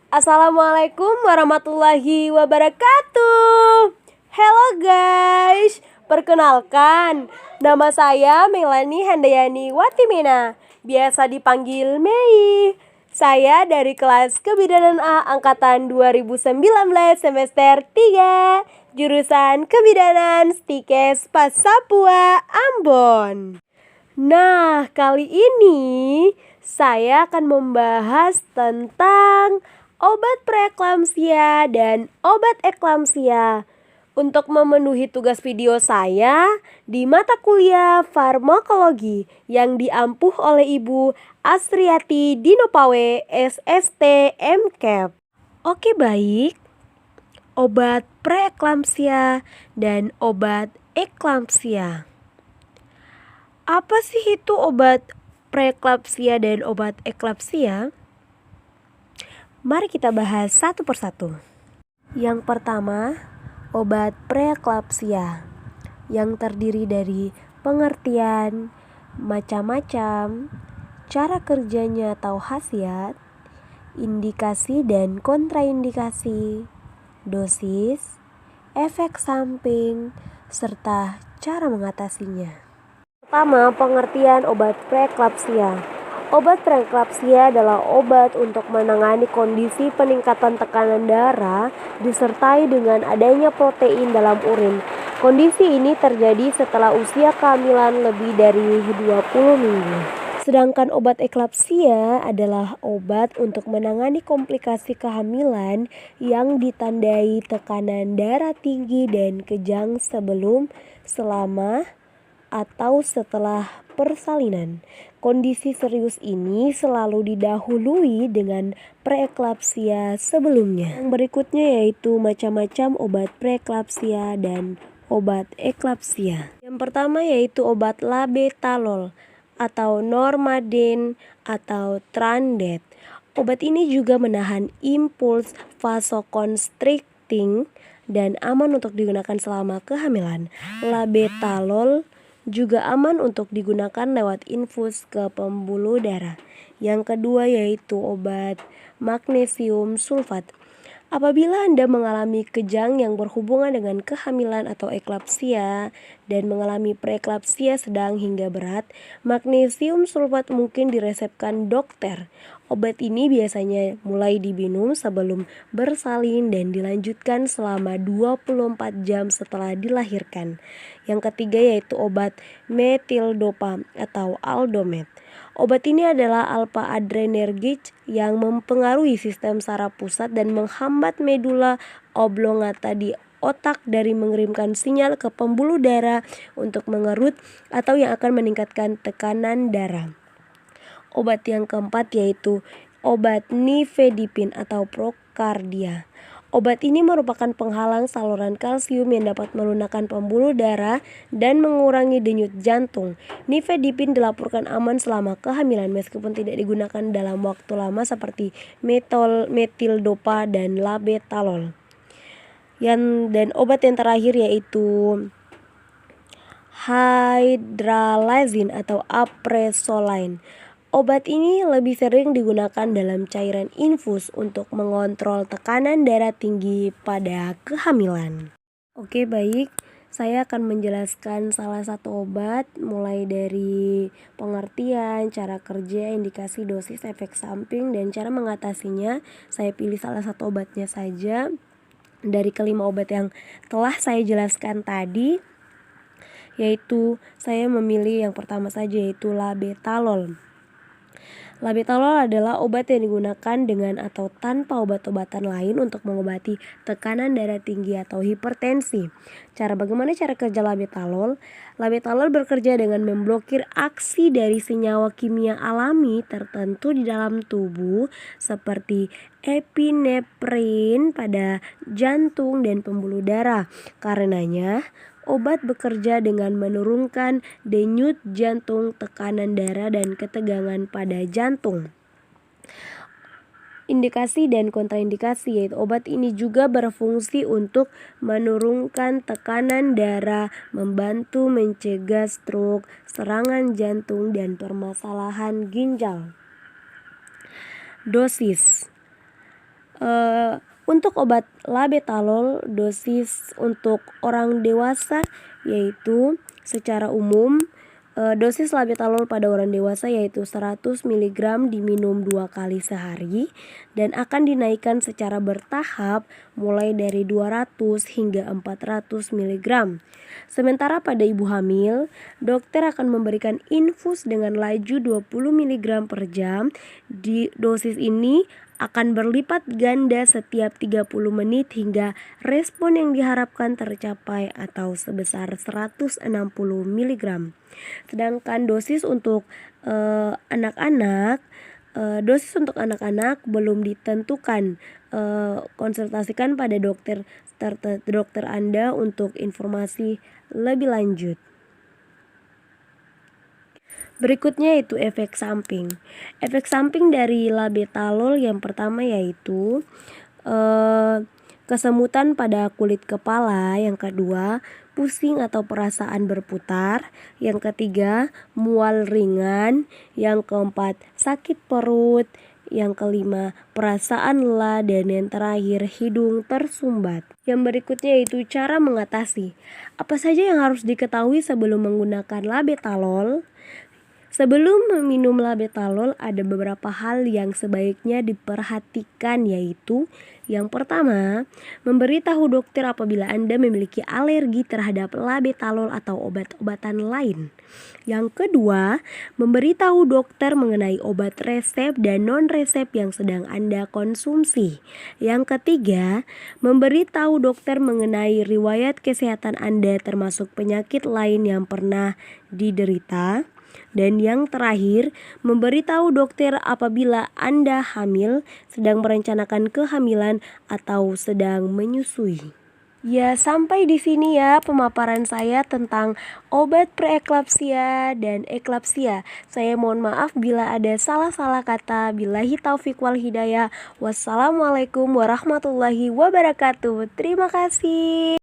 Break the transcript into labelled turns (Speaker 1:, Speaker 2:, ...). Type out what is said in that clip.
Speaker 1: Assalamualaikum warahmatullahi wabarakatuh. Hello guys, perkenalkan, nama saya Melani Handayani Watimena, biasa dipanggil Mei. Saya dari kelas Kebidanan A angkatan 2019 semester 3, jurusan Kebidanan Stikes Pasapua Ambon. Nah, kali ini saya akan membahas tentang obat preeklamsia dan obat eklamsia. Untuk memenuhi tugas video saya di mata kuliah farmakologi yang diampuh oleh Ibu Asriati Dinopawe SST MCAP. Oke baik, obat preeklamsia dan obat eklamsia. Apa sih itu obat preeklamsia dan obat eklamsia? Mari kita bahas satu persatu. Yang pertama, obat preeklamsia yang terdiri dari pengertian, macam-macam, cara kerjanya atau khasiat, indikasi dan kontraindikasi, dosis, efek samping, serta cara mengatasinya. Pertama, pengertian obat preeklamsia. Obat preeklamsia adalah obat untuk menangani kondisi peningkatan tekanan darah disertai dengan adanya protein dalam urin. Kondisi ini terjadi setelah usia kehamilan lebih dari 20 minggu. Sedangkan obat eklamsia adalah obat untuk menangani komplikasi kehamilan yang ditandai tekanan darah tinggi dan kejang sebelum, selama, atau setelah persalinan. Kondisi serius ini selalu didahului dengan preeklamsia sebelumnya. Yang berikutnya yaitu macam-macam obat preeklamsia dan obat eklamsia. Yang pertama yaitu obat labetalol atau Normadin atau Trandet. Obat ini juga menahan impuls vasoconstricting dan aman untuk digunakan selama kehamilan. Labetalol juga aman untuk digunakan lewat infus ke pembuluh darah. Yang kedua yaitu obat magnesium sulfat. Apabila Anda mengalami kejang yang berhubungan dengan kehamilan atau eklamsia dan mengalami preeklamsia sedang hingga berat, magnesium sulfat mungkin diresepkan dokter. Obat ini biasanya mulai diminum sebelum bersalin dan dilanjutkan selama 24 jam setelah dilahirkan. Yang ketiga yaitu obat metildopa atau Aldomet. Obat ini adalah alpha adrenergic yang mempengaruhi sistem saraf pusat dan menghambat medula oblongata di otak dari mengirimkan sinyal ke pembuluh darah untuk mengerut atau yang akan meningkatkan tekanan darah. Obat yang keempat yaitu obat nifedipin atau Procardia. Obat ini merupakan penghalang saluran kalsium yang dapat melunakkan pembuluh darah dan mengurangi denyut jantung. Nifedipin dilaporkan aman selama kehamilan meskipun tidak digunakan dalam waktu lama seperti metildopa dan labetalol. Dan obat yang terakhir yaitu hydralazine atau apresoline. Obat ini lebih sering digunakan dalam cairan infus untuk mengontrol tekanan darah tinggi pada kehamilan. Oke baik, saya akan menjelaskan salah satu obat mulai dari pengertian, cara kerja, indikasi, dosis, efek samping, dan cara mengatasinya. Saya pilih salah satu obatnya saja dari kelima obat yang telah saya jelaskan tadi, yaitu saya memilih yang pertama saja yaitu labetalol. Labetalol adalah obat yang digunakan dengan atau tanpa obat-obatan lain untuk mengobati tekanan darah tinggi atau hipertensi. Bagaimana cara kerja labetalol? Labetalol bekerja dengan memblokir aksi dari senyawa kimia alami tertentu di dalam tubuh seperti epinefrin pada jantung dan pembuluh darah. Karenanya, obat bekerja dengan menurunkan denyut jantung, tekanan darah, dan ketegangan pada jantung. Indikasi dan kontraindikasi yaitu obat ini juga berfungsi untuk menurunkan tekanan darah, membantu mencegah stroke, serangan jantung, dan permasalahan ginjal. Dosis. Untuk obat labetalol dosis untuk orang dewasa yaitu secara umum dosis labetalol pada orang dewasa yaitu 100 mg diminum 2 kali sehari dan akan dinaikkan secara bertahap mulai dari 200 hingga 400 mg. Sementara pada ibu hamil, dokter akan memberikan infus dengan laju 20 mg per jam. Di dosis ini akan berlipat ganda setiap 30 menit hingga respon yang diharapkan tercapai atau sebesar 160 mg. Sedangkan dosis untuk anak-anak belum ditentukan. Konsultasikan pada dokter Anda untuk informasi lebih lanjut. Berikutnya itu efek samping. Efek samping dari labetalol yang pertama yaitu kesemutan pada kulit kepala, yang kedua pusing atau perasaan berputar, yang ketiga mual ringan, yang keempat sakit perut, yang kelima perasaan lelah, dan yang terakhir hidung tersumbat. Yang berikutnya yaitu cara mengatasi. Apa saja yang harus diketahui sebelum menggunakan labetalol? Sebelum meminum labetalol ada beberapa hal yang sebaiknya diperhatikan, yaitu yang pertama, memberitahu dokter apabila Anda memiliki alergi terhadap labetalol atau obat-obatan lain. Yang kedua, memberitahu dokter mengenai obat resep dan non-resep yang sedang Anda konsumsi. Yang ketiga, memberitahu dokter mengenai riwayat kesehatan Anda termasuk penyakit lain yang pernah diderita. Dan yang terakhir, memberitahu dokter apabila Anda hamil, sedang merencanakan kehamilan, atau sedang menyusui. Ya, sampai di sini ya pemaparan saya tentang obat preeklampsia dan eklampsia. Saya mohon maaf bila ada salah-salah kata. Billahi taufik wal hidayah. Wassalamualaikum warahmatullahi wabarakatuh. Terima kasih.